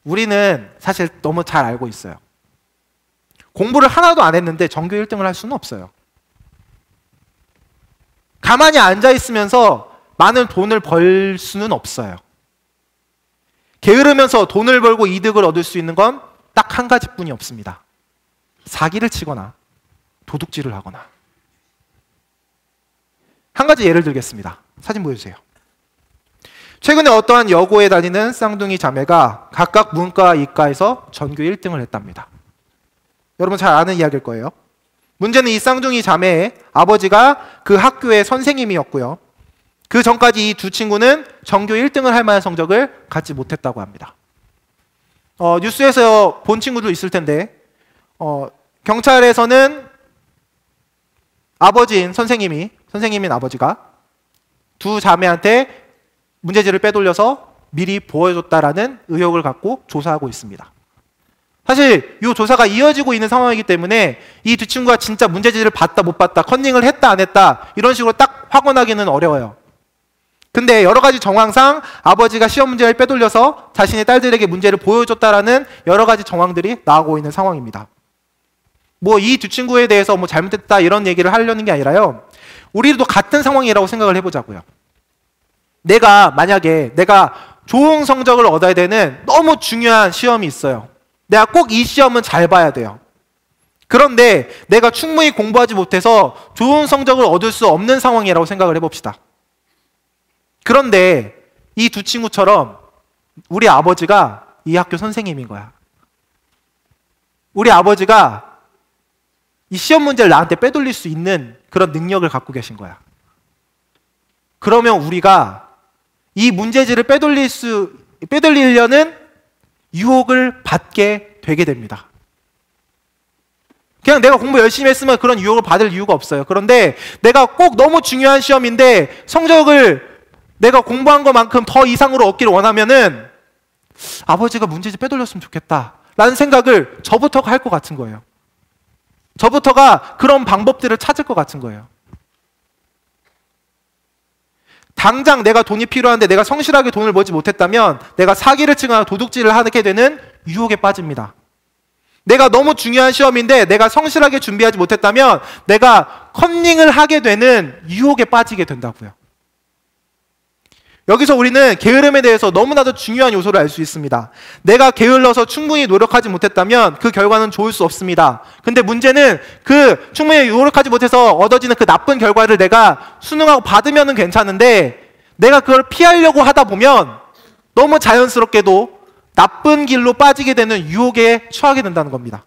우리는 사실 너무 잘 알고 있어요. 공부를 하나도 안 했는데 전교 1등을 할 수는 없어요. 가만히 앉아 있으면서 많은 돈을 벌 수는 없어요. 게으르면서 돈을 벌고 이득을 얻을 수 있는 건 딱 한 가지뿐이 없습니다. 사기를 치거나 도둑질을 하거나. 한 가지 예를 들겠습니다. 사진 보여주세요. 최근에 어떠한 여고에 다니는 쌍둥이 자매가 각각 문과, 이과에서 전교 1등을 했답니다. 여러분 잘 아는 이야기일 거예요. 문제는 이 쌍둥이 자매의 아버지가 그 학교의 선생님이었고요. 그 전까지 이 두 친구는 전교 1등을 할 만한 성적을 갖지 못했다고 합니다. 뉴스에서 본 친구도 있을 텐데 경찰에서는 아버지인 선생님인 아버지가 두 자매한테 문제지를 빼돌려서 미리 보여줬다라는 의혹을 갖고 조사하고 있습니다. 사실 이 조사가 이어지고 있는 상황이기 때문에 이 두 친구가 진짜 문제지를 봤다 못 봤다, 컨닝을 했다 안 했다 이런 식으로 딱 확언하기는 어려워요. 근데 여러 가지 정황상 아버지가 시험 문제를 빼돌려서 자신의 딸들에게 문제를 보여줬다라는 여러 가지 정황들이 나오고 있는 상황입니다. 이 두 친구에 대해서 잘못됐다 이런 얘기를 하려는 게 아니라요, 우리도 같은 상황이라고 생각을 해보자고요. 만약에 내가 좋은 성적을 얻어야 되는 너무 중요한 시험이 있어요. 내가 꼭 이 시험은 잘 봐야 돼요. 그런데 내가 충분히 공부하지 못해서 좋은 성적을 얻을 수 없는 상황이라고 생각을 해봅시다. 그런데 이 두 친구처럼 우리 아버지가 이 학교 선생님인 거야. 우리 아버지가 이 시험 문제를 나한테 빼돌릴 수 있는 그런 능력을 갖고 계신 거야. 그러면 우리가 이 문제지를 빼돌리려는 유혹을 받게 되게 됩니다. 그냥 내가 공부 열심히 했으면 그런 유혹을 받을 이유가 없어요. 그런데 내가 꼭 너무 중요한 시험인데 성적을 내가 공부한 것만큼 더 이상으로 얻기를 원하면은 아버지가 문제지 빼돌렸으면 좋겠다 라는 생각을 저부터가 할 것 같은 거예요. 저부터가 그런 방법들을 찾을 것 같은 거예요. 당장 내가 돈이 필요한데 내가 성실하게 돈을 벌지 못했다면 내가 사기를 치거나 도둑질을 하게 되는 유혹에 빠집니다. 내가 너무 중요한 시험인데 내가 성실하게 준비하지 못했다면 내가 컨닝을 하게 되는 유혹에 빠지게 된다고요. 여기서 우리는 게으름에 대해서 너무나도 중요한 요소를 알 수 있습니다. 내가 게을러서 충분히 노력하지 못했다면 그 결과는 좋을 수 없습니다. 근데 문제는 그 충분히 노력하지 못해서 얻어지는 그 나쁜 결과를 내가 순응하고 받으면은 괜찮은데 내가 그걸 피하려고 하다 보면 너무 자연스럽게도 나쁜 길로 빠지게 되는 유혹에 처하게 된다는 겁니다.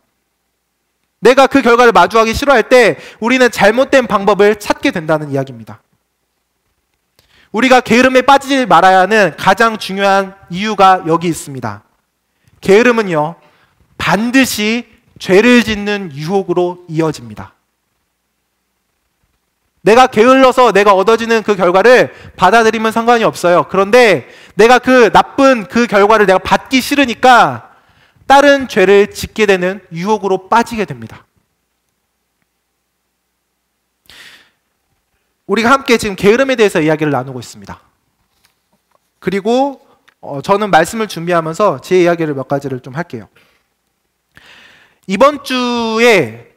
내가 그 결과를 마주하기 싫어할 때 우리는 잘못된 방법을 찾게 된다는 이야기입니다. 우리가 게으름에 빠지지 말아야 하는 가장 중요한 이유가 여기 있습니다. 게으름은요, 반드시 죄를 짓는 유혹으로 이어집니다. 내가 게을러서 내가 얻어지는 그 결과를 받아들이면 상관이 없어요. 그런데 내가 그 나쁜 그 결과를 내가 받기 싫으니까 다른 죄를 짓게 되는 유혹으로 빠지게 됩니다. 우리가 함께 지금 게으름에 대해서 이야기를 나누고 있습니다. 그리고 저는 말씀을 준비하면서 제 이야기를 몇 가지를 좀 할게요. 이번 주에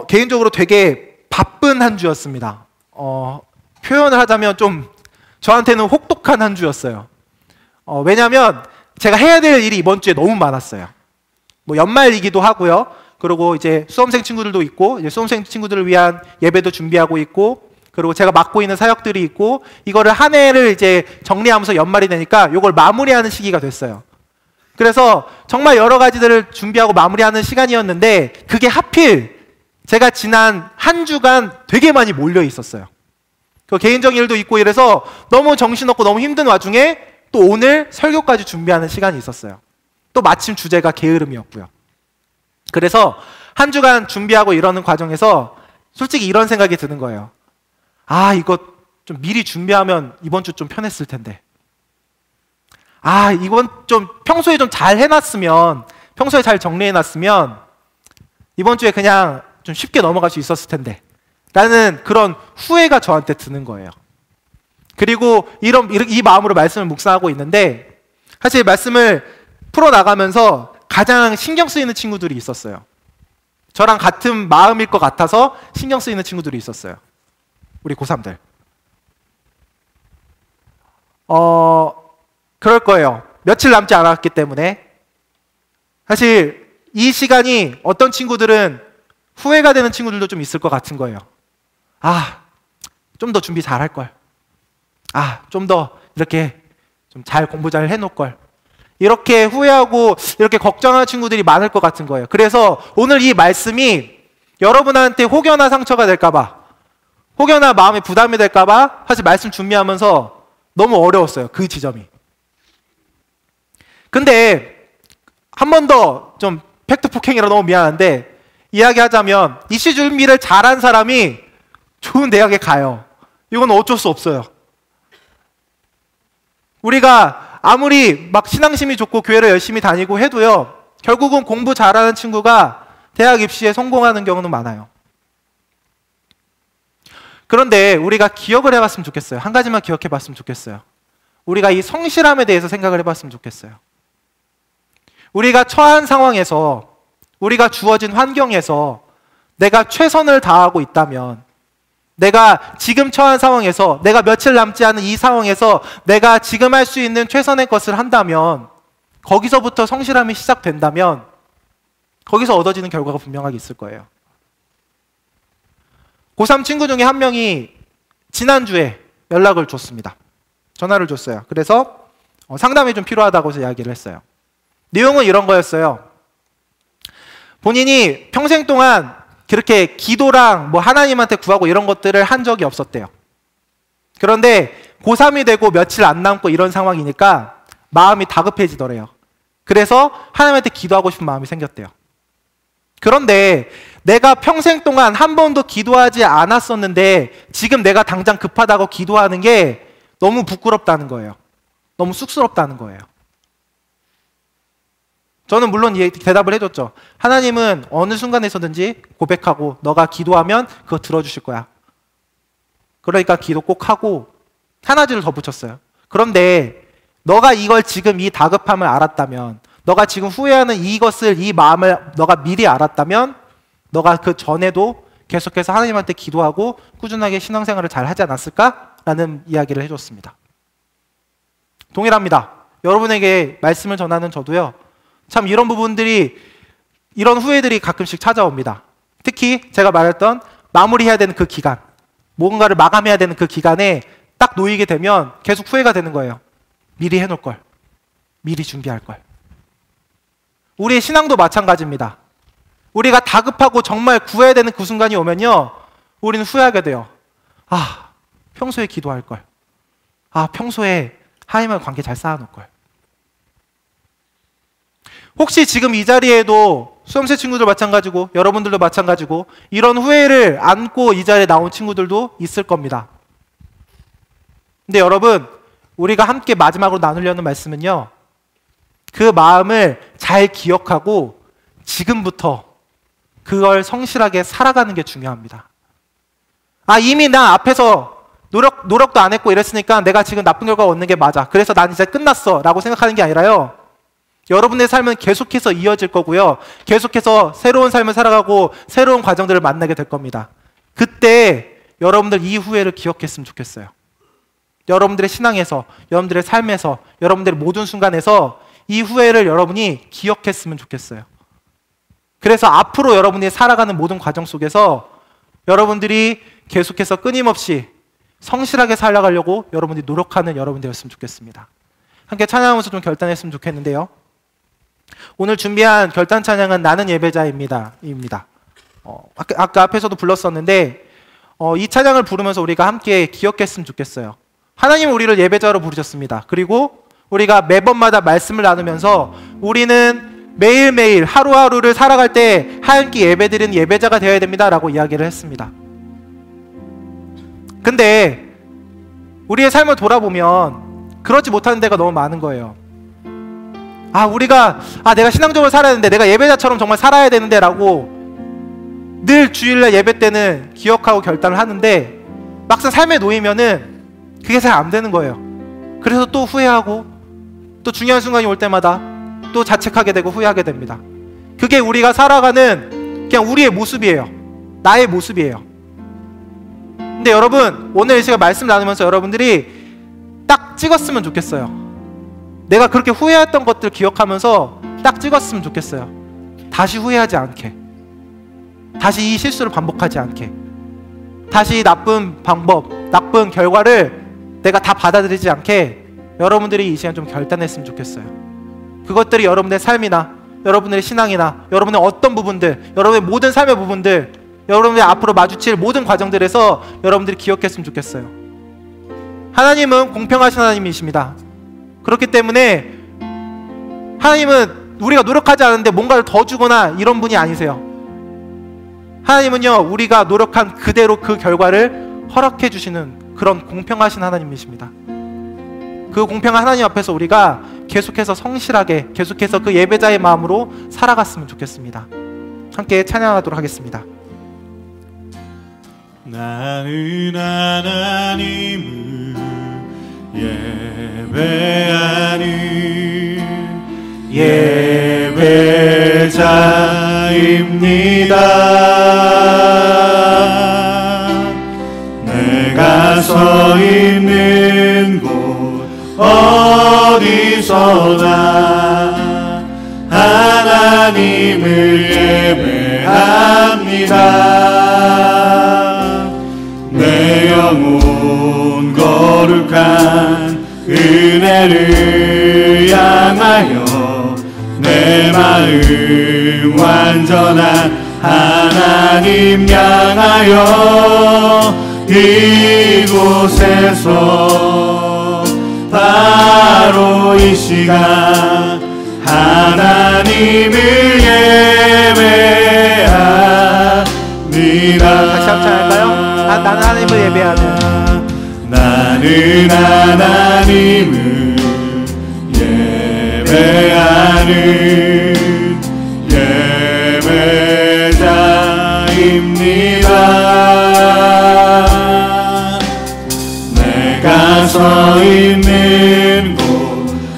개인적으로 되게 바쁜 한 주였습니다. 표현을 하자면 좀 저한테는 혹독한 한 주였어요. 왜냐하면 제가 해야 될 일이 이번 주에 너무 많았어요. 뭐 연말이기도 하고요. 그리고 이제 수험생 친구들도 있고, 이제 수험생 친구들을 위한 예배도 준비하고 있고, 그리고 제가 맡고 있는 사역들이 있고, 이거를 한 해를 이제 정리하면서 연말이 되니까 이걸 마무리하는 시기가 됐어요. 그래서 정말 여러 가지들을 준비하고 마무리하는 시간이었는데 그게 하필 제가 지난 한 주간 되게 많이 몰려 있었어요. 그 개인적인 일도 있고 이래서 너무 정신없고 너무 힘든 와중에 또 오늘 설교까지 준비하는 시간이 있었어요. 또 마침 주제가 게으름이었고요. 그래서 한 주간 준비하고 이러는 과정에서 솔직히 이런 생각이 드는 거예요. 아, 이거 좀 미리 준비하면 이번 주 좀 편했을 텐데. 아, 이건 좀 평소에 좀 잘 해놨으면, 평소에 잘 정리해놨으면 이번 주에 그냥 좀 쉽게 넘어갈 수 있었을 텐데 라는 그런 후회가 저한테 드는 거예요. 그리고 이 마음으로 말씀을 묵상하고 있는데 사실 말씀을 풀어나가면서 가장 신경 쓰이는 친구들이 있었어요. 저랑 같은 마음일 것 같아서 신경 쓰이는 친구들이 있었어요. 우리 고3들. 그럴 거예요. 며칠 남지 않았기 때문에. 사실 이 시간이 어떤 친구들은 후회가 되는 친구들도 좀 있을 것 같은 거예요. 아, 좀 더 준비 잘 할 걸. 아, 좀 더 이렇게 좀 잘 공부 잘 해놓을 걸. 이렇게 후회하고 이렇게 걱정하는 친구들이 많을 것 같은 거예요. 그래서 오늘 이 말씀이 여러분한테 혹여나 상처가 될까봐, 혹여나 마음에 부담이 될까봐 사실 말씀 준비하면서 너무 어려웠어요. 그 지점이. 근데 한 번 더 좀 팩트 폭행이라 너무 미안한데 이야기하자면 입시 준비를 잘한 사람이 좋은 대학에 가요. 이건 어쩔 수 없어요. 우리가 아무리 막 신앙심이 좋고 교회를 열심히 다니고 해도요, 결국은 공부 잘하는 친구가 대학 입시에 성공하는 경우는 많아요. 그런데 우리가 기억을 해봤으면 좋겠어요. 한 가지만 기억해봤으면 좋겠어요. 우리가 이 성실함에 대해서 생각을 해봤으면 좋겠어요. 우리가 처한 상황에서, 우리가 주어진 환경에서 내가 최선을 다하고 있다면, 내가 지금 처한 상황에서, 내가 며칠 남지 않은 이 상황에서 내가 지금 할 수 있는 최선의 것을 한다면, 거기서부터 성실함이 시작된다면 거기서 얻어지는 결과가 분명하게 있을 거예요. 고3 친구 중에 한 명이 지난주에 연락을 줬습니다. 전화를 줬어요. 그래서 상담이 좀 필요하다고 해서 이야기를 했어요. 내용은 이런 거였어요. 본인이 평생 동안 그렇게 기도랑 뭐 하나님한테 구하고 이런 것들을 한 적이 없었대요. 그런데 고3이 되고 며칠 안 남고 이런 상황이니까 마음이 다급해지더래요. 그래서 하나님한테 기도하고 싶은 마음이 생겼대요. 그런데 내가 평생 동안 한 번도 기도하지 않았었는데 지금 내가 당장 급하다고 기도하는 게 너무 부끄럽다는 거예요. 너무 쑥스럽다는 거예요. 저는 물론 대답을 해줬죠. 하나님은 어느 순간에서든지 고백하고 너가 기도하면 그거 들어주실 거야. 그러니까 기도 꼭 하고 하나줄을 더 붙였어요. 그런데 너가 이걸 지금 이 다급함을 알았다면, 너가 지금 후회하는 이것을, 이 마음을 너가 미리 알았다면 너가 그 전에도 계속해서 하나님한테 기도하고 꾸준하게 신앙생활을 잘 하지 않았을까? 라는 이야기를 해줬습니다. 동일합니다. 여러분에게 말씀을 전하는 저도요. 참 이런 부분들이, 이런 후회들이 가끔씩 찾아옵니다. 특히 제가 말했던 마무리해야 되는 그 기간, 뭔가를 마감해야 되는 그 기간에 딱 놓이게 되면 계속 후회가 되는 거예요. 미리 해놓을 걸, 미리 준비할 걸. 우리의 신앙도 마찬가지입니다. 우리가 다급하고 정말 구해야 되는 그 순간이 오면요, 우리는 후회하게 돼요. 아, 평소에 기도할 걸. 아, 평소에 하나님과의 관계 잘 쌓아놓을 걸. 혹시 지금 이 자리에도 수험생 친구들 마찬가지고 여러분들도 마찬가지고 이런 후회를 안고 이 자리에 나온 친구들도 있을 겁니다. 근데 여러분, 우리가 함께 마지막으로 나누려는 말씀은요, 그 마음을 잘 기억하고 지금부터 그걸 성실하게 살아가는 게 중요합니다. 아, 이미 나 앞에서 노력도 안 했고 이랬으니까 내가 지금 나쁜 결과가 얻는 게 맞아, 그래서 난 이제 끝났어 라고 생각하는 게 아니라요, 여러분의 삶은 계속해서 이어질 거고요, 계속해서 새로운 삶을 살아가고 새로운 과정들을 만나게 될 겁니다. 그때 여러분들 이 후회를 기억했으면 좋겠어요. 여러분들의 신앙에서, 여러분들의 삶에서, 여러분들의 모든 순간에서 이 후회를 여러분이 기억했으면 좋겠어요. 그래서 앞으로 여러분이 살아가는 모든 과정 속에서 여러분들이 계속해서 끊임없이 성실하게 살아가려고 여러분들이 노력하는 여러분들이었으면 좋겠습니다. 함께 찬양하면서 좀 결단했으면 좋겠는데요, 오늘 준비한 결단 찬양은 나는 예배자입니다. 아까 앞에서도 불렀었는데 이 찬양을 부르면서 우리가 함께 기억했으면 좋겠어요. 하나님은 우리를 예배자로 부르셨습니다. 그리고 우리가 매번마다 말씀을 나누면서 우리는 매일매일 하루하루를 살아갈 때 하나님께 예배드리는 예배자가 되어야 됩니다 라고 이야기를 했습니다. 근데 우리의 삶을 돌아보면 그렇지 못하는 데가 너무 많은 거예요. 내가 신앙적으로 살아야 되는데, 내가 예배자처럼 정말 살아야 되는데 라고 늘 주일날 예배 때는 기억하고 결단을 하는데 막상 삶에 놓이면은 그게 잘 안 되는 거예요. 그래서 또 후회하고 또 중요한 순간이 올 때마다 또 자책하게 되고 후회하게 됩니다. 그게 우리가 살아가는 그냥 우리의 모습이에요. 나의 모습이에요. 근데 여러분, 오늘 이 시간 말씀 나누면서 여러분들이 딱 찍었으면 좋겠어요. 내가 그렇게 후회했던 것들 기억하면서 딱 찍었으면 좋겠어요. 다시 후회하지 않게, 다시 이 실수를 반복하지 않게, 다시 나쁜 방법, 나쁜 결과를 내가 다 받아들이지 않게 여러분들이 이 시간 좀 결단했으면 좋겠어요. 그것들이 여러분의 삶이나 여러분의 신앙이나 여러분의 어떤 부분들, 여러분의 모든 삶의 부분들, 여러분들이 앞으로 마주칠 모든 과정들에서 여러분들이 기억했으면 좋겠어요. 하나님은 공평하신 하나님이십니다. 그렇기 때문에 하나님은 우리가 노력하지 않은데 뭔가를 더 주거나 이런 분이 아니세요. 하나님은요, 우리가 노력한 그대로 그 결과를 허락해 주시는 그런 공평하신 하나님이십니다. 그 공평한 하나님 앞에서 우리가 계속해서 성실하게, 계속해서 그 예배자의 마음으로 살아갔으면 좋겠습니다. 함께 찬양하도록 하겠습니다. 나는 하나님을 예배하는 예배자입니다. 내가 서 있는 곳 어디서나 하나님을 예배합니다. 내 영혼 거룩한 은혜를 향하여 내 마음 완전한 하나님 향하여 이곳에서 바로 이 시간 하나님을 예배합니다. 다시 한번 할까요? 나는 하나님을 예배하는, 나는 하나님을 예배하는 예배자입니다. 내가 서 있는 곳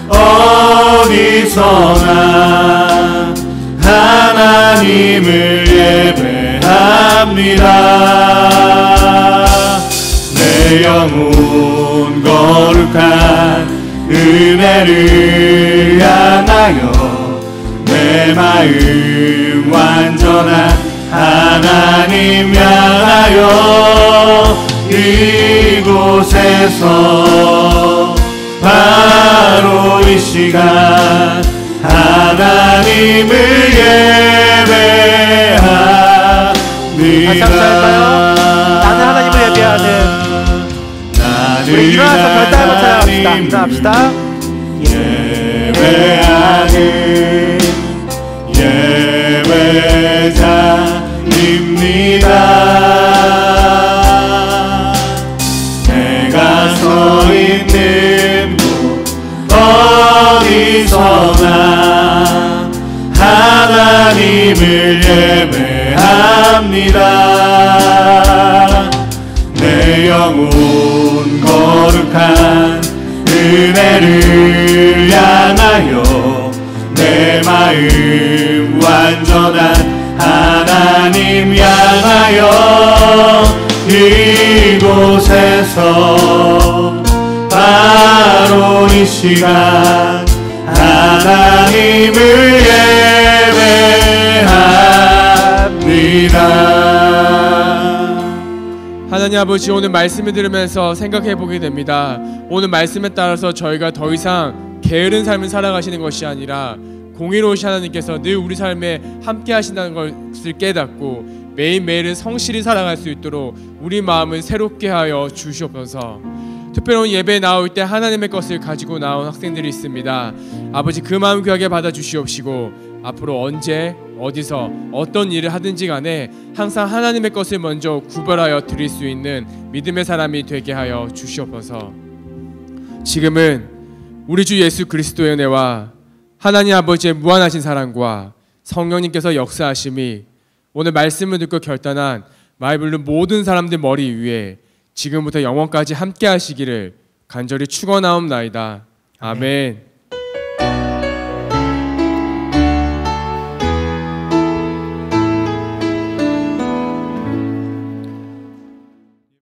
어디서나 하나님을 예배합니다. 내 영혼 거룩한 은혜를 향하여 내 마음 완전한 하나님 향하여 이곳에서 바로 이 시간 하나님을 예배합니다. 다시 한번 할까요? 나는 하나님을 예배하는. 우리 일어나서 별따위로 찬양합시다. 일어납시다. 예배하는 예배자입니다. 내가 서 있는 곳 어디서나 하나님을 예배합니다. 내 영혼 거룩한 은혜를 향하여 내 마음 완전한 하나님 향하여 이곳에서 바로 이 시간 하나님을 예배합니다. 하나님 아버지, 오늘 말씀을 들으면서 생각해 보게 됩니다. 오늘 말씀에 따라서 저희가 더 이상 게으른 삶을 살아가시는 것이 아니라 공의로우신 하나님께서 늘 우리 삶에 함께 하신다는 것을 깨닫고 매일매일은 성실히 살아갈 수 있도록 우리 마음을 새롭게 하여 주시옵소서. 특별한 예배에 나올 때 하나님의 것을 가지고 나온 학생들이 있습니다. 아버지, 그 마음 귀하게 받아 주시옵시고 앞으로 언제 어디서 어떤 일을 하든지 간에 항상 하나님의 것을 먼저 구별하여 드릴 수 있는 믿음의 사람이 되게 하여 주시옵소서. 지금은 우리 주 예수 그리스도의 은혜와 하나님 아버지의 무한하신 사랑과 성령님께서 역사하심이 오늘 말씀을 듣고 결단한 마이블루 모든 사람들 머리 위에 지금부터 영원까지 함께 하시기를 간절히 축원하옵나이다. 아멘.